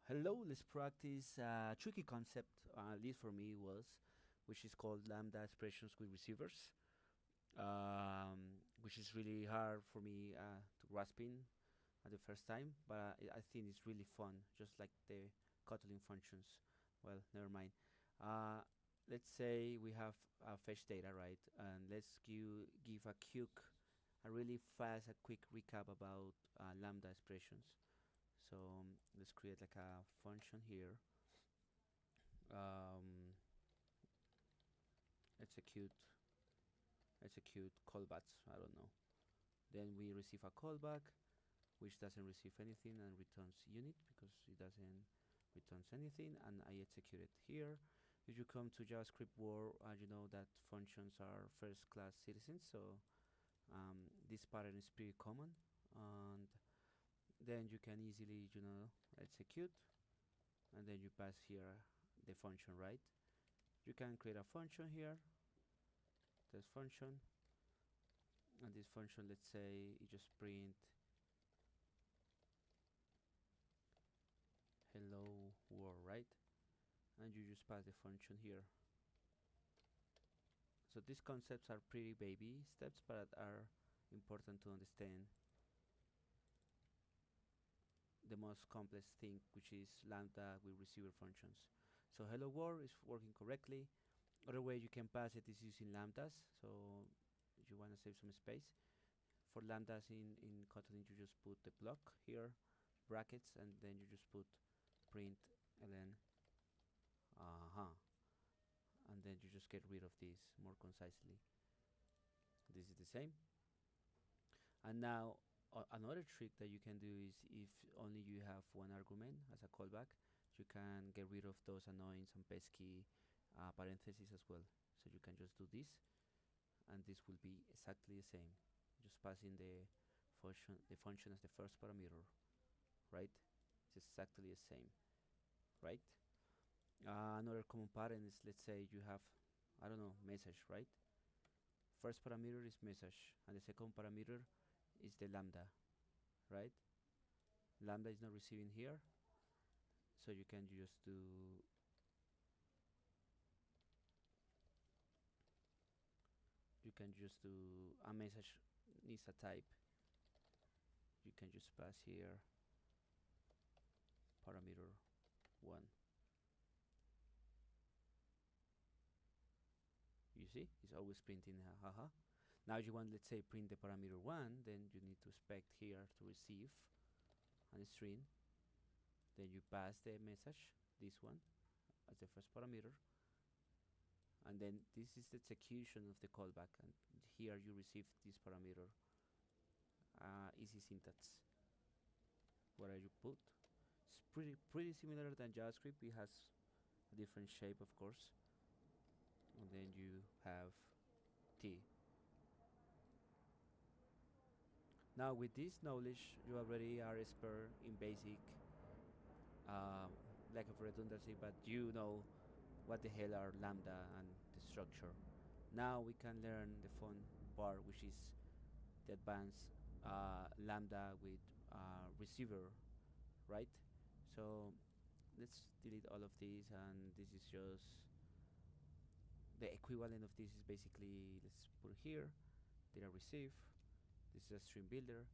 Hello, let's practice a tricky concept, at least for me was, which is called Lambda expressions with receivers, which is really hard for me to grasping at the first time, but I think it's really fun, just like the Kotlin functions. Well, never mind. Uh, let's say we have fetch data, right? And let's give a really fast, a quick recap about Lambda expressions. So let's create like a function here. Um, execute callbacks. I don't know. Then we receive a callback, which doesn't receive anything and returns unit because it doesn't returns anything. And I execute it here. If you come to JavaScript world, you know that functions are first-class citizens. So this pattern is pretty common, and then you can easily, execute, and then you pass here the function, right? You can create a function here, this function, and this function, let's say you just print hello world, right? And you just pass the function here. So these concepts are pretty baby steps, but are important to understand the most complex thing, which is Lambda with receiver functions. So hello world is working correctly. Other way you can pass it is using lambdas. So if you want to save some space, for lambdas in Kotlin, you just put the block here, brackets, and then you just put print ln, and then you just get rid of this more concisely. This is the same. And now another trick that you can do is, if only you have one argument as a callback, you can get rid of those annoying and pesky parentheses as well. So you can just do this, and this will be exactly the same. Just passing the function as the first parameter, right? It's exactly the same, right? Another common pattern is, let's say you have, I don't know, message, right? First parameter is message, and the second parameter is the lambda, right? Lambda is not receiving here, so you can just do a message needs a type. You can just pass here parameter 1. You see, it's always printing haha. Now you want, let's say, print the parameter 1, then you need to expect here to receive a string. Then you pass the message, this one, as the first parameter, and then this is the execution of the callback, and here you receive this parameter. Easy syntax. Where you put, it's pretty similar than JavaScript. It has a different shape, of course, and then you have T. Now with this knowledge, you already are expert in basic lack of redundancy, but you know what the hell are lambda and the structure. Now we can learn the fun part, which is the advanced lambda with receiver, right? So let's delete all of these, and this is just the equivalent of this. Is basically, let's put here data receive. This is a string builder.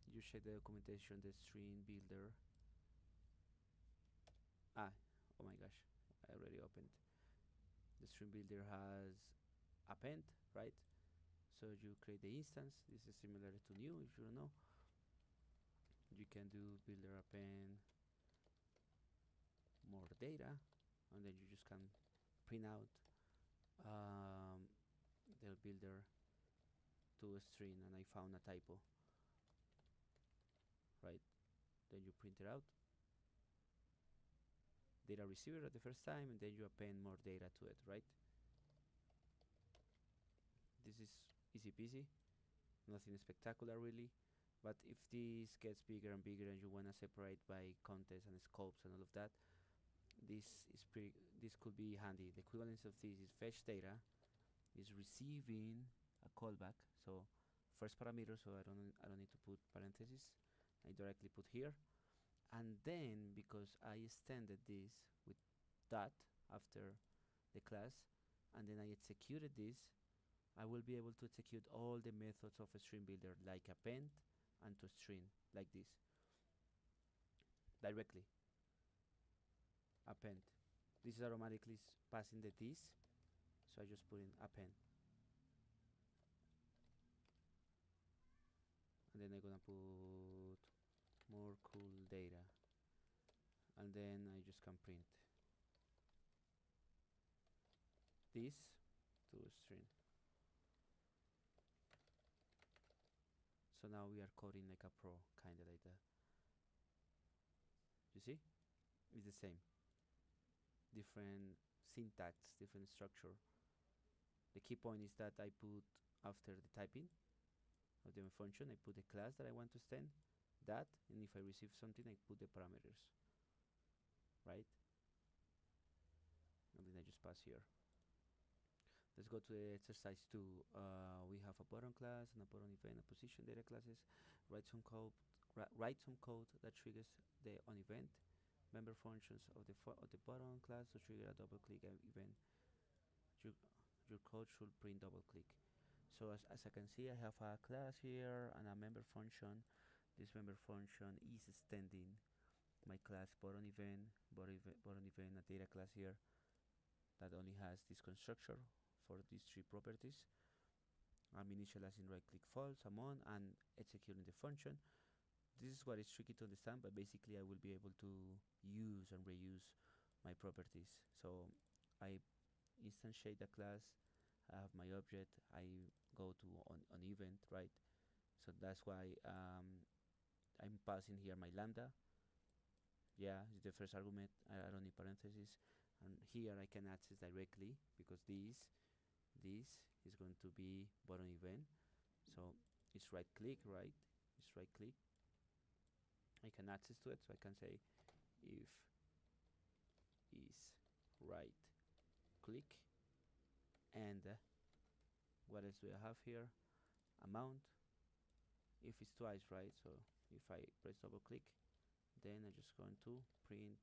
You check the documentation, the string builder. Oh my gosh, I already opened. The string builder has append, right? So you create the instance. This is similar to new, if you don't know. You can do builder append more data, and then you just can print out the builder to a string, and I found a typo, right? Then you print it out, data receiver at the first time, and then you append more data to it, right? This is easy peasy, nothing spectacular really. But if this gets bigger and bigger, and you want to separate by context and scopes and all of that, this could be handy. The equivalence of this is fetch data is receiving a callback. So first parameter, so I don't need to put parentheses. I directly put here, And then because I extended this with that after the class, and then I executed this, I will be able to execute all the methods of a string builder, like append and to string, like this, directly. Append. This is automatically passing the this, so I just put in append, and then I'm gonna put more cool data, and then I just can print this to a string. So now we are coding like a pro, kinda like that. You see? It's the same. Different syntax, different structure. The key point is that I put after the typing of the function, I put the class that I want to extend, that, and if I receive something, I put the parameters, right? And then I just pass here. Let's go to the exercise 2. We have a button class and a button event, a position data classes. Write some code. Write some code that triggers the on event member functions of the button class to trigger a double click event. Your code should print double click. So as I can see, I have a class here and a member function. This member function is extending my class button event, a data class here that only has this constructor for these 3 properties. I'm initializing right click false, I'm on, and executing the function. This is what is tricky to understand, but basically I will be able to use and reuse my properties. So I instantiate the class, I have my object, I go to on event, right? So that's why I'm passing here my lambda. Yeah, it's the first argument. I don't need parentheses. And here I can access directly because this is going to be button event. So it's right click, right? It's right click. I can access to it, so I can say if is right click, and what else do I have here? Amount. If it's twice, right? So if I press double click, then I'm just going to print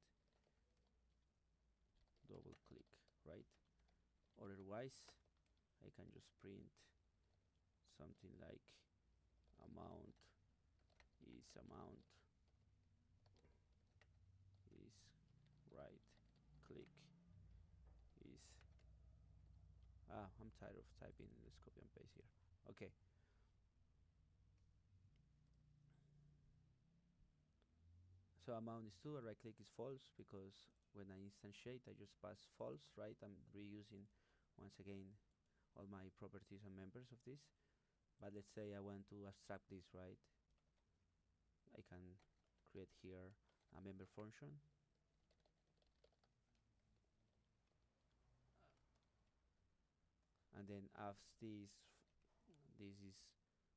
double click, right? Otherwise I can just print something like amount is right click is I'm tired of typing. Let's copy and paste here. Okay, so amount is 2, right click is false, because when I instantiate I just pass false, right? I'm reusing once again all my properties and members of this. But let's say I want to abstract this, right? I can create here a member function, and then after this is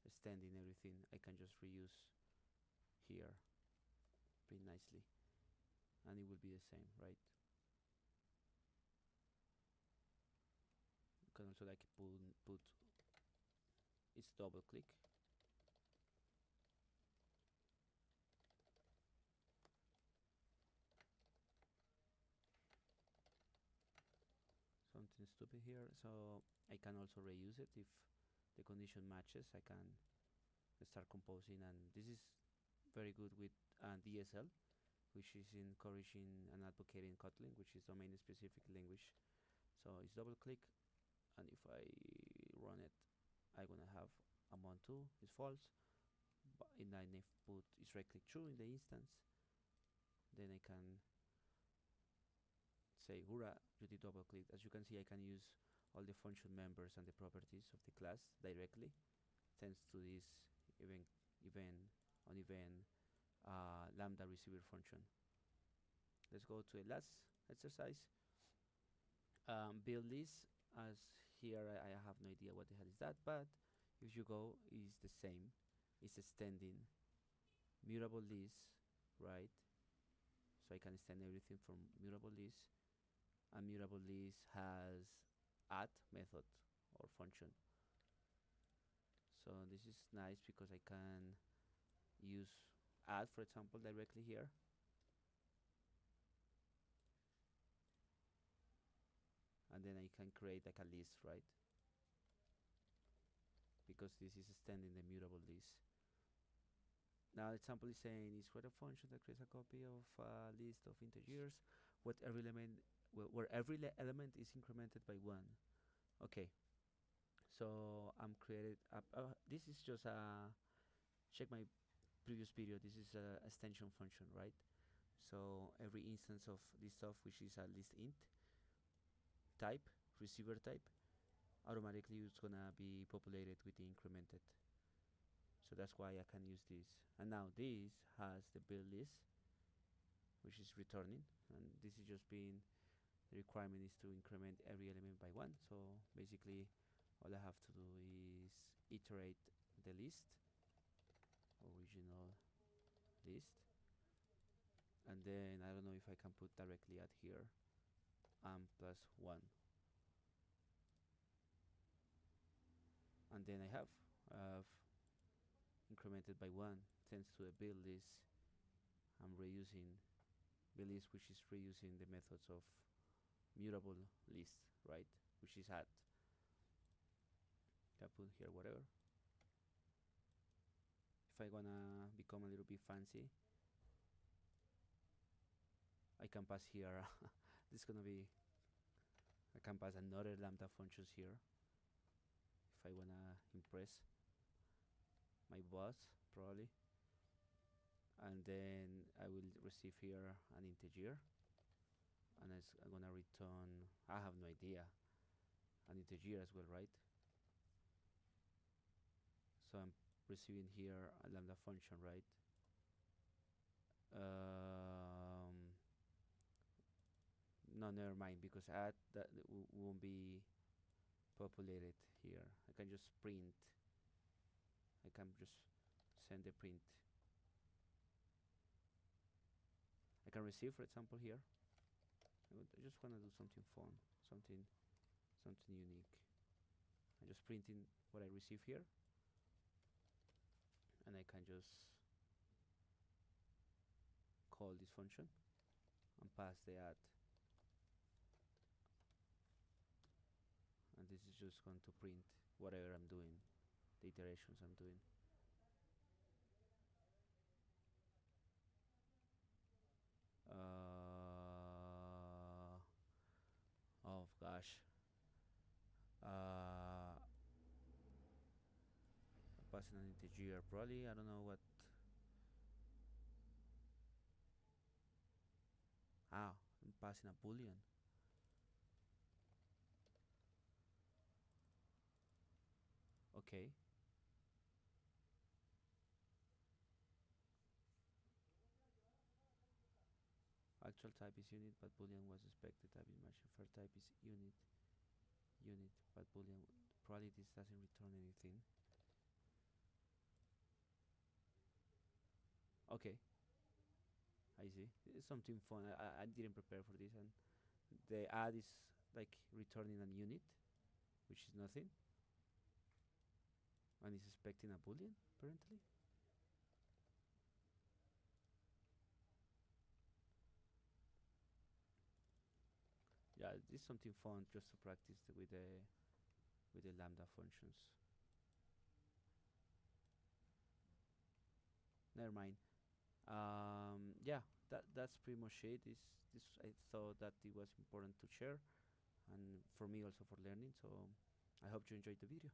extending everything, I can just reuse here pretty nicely, and it will be the same, right? You can also like put it's double click, something stupid here. So I can also reuse it if the condition matches. I can start composing, and this is very good with DSL, which is encouraging and advocating Kotlin, which is domain specific language. So it's double click, and if I run it, I'm gonna have amount 2 is false, but in I put is right click true in the instance, then I can say hurrah, you did double click. As you can see, I can use all the function members and the properties of the class directly thanks to this event on event lambda receiver function. Let's go to the last exercise. Build list. As here I have no idea what the hell is that, but if you go, is the same. It's extending mutable list, right? So I can extend everything from mutable list, and mutable list has add method or function. So this is nice because I can use add, for example, directly here. then I can create like a list, right? Because this is extending the mutable list. Now the example is saying is create a function that creates a copy of a list of integers with every element where every element is incremented by 1. Okay, so I'm created this is just a check my previous video. This is a extension function, right? So every instance of this stuff, which is a list int type, receiver type, automatically it's gonna be populated with the incremented. So that's why I can use this. And now this has the build list, which is returning, and this is just being, the requirement is to increment every element by 1. So basically all I have to do is iterate the list, original list, and then I don't know if I can put directly at here plus 1, and then I have incremented by 1 thanks to the build list. I'm reusing build list, which is reusing the methods of mutable list, right? Which is add. I put here whatever. If I wanna become a little bit fancy, I can pass here. This is gonna be, I can pass another lambda functions here if I wanna impress my boss, probably. And then I will receive here an integer, and I'm gonna return, I have no idea, an integer as well, right? So I'm receiving here a lambda function, right? No, never mind, because add that won't be populated here. I can just print, I can just send the print. I can receive, for example, here. I just want to do something fun, something unique. I'm just printing what I receive here, and I can just call this function and pass the add, and this is just going to print whatever I'm doing, the iterations I'm doing. Oh gosh, passing an integer, probably, I don't know what. I'm passing a boolean. Okay. Actual type is unit, but boolean was expected type is match. Infer type is unit, but boolean. Probably this doesn't return anything. Okay, I see. It's something fun. I didn't prepare for this, and the add is like returning a unit, which is nothing, and it's expecting a boolean apparently. Yeah, it's something fun just to practice with the lambda functions. Never mind. Yeah, that's pretty much it. This I thought that it was important to share, and for me also for learning. So I hope you enjoyed the video.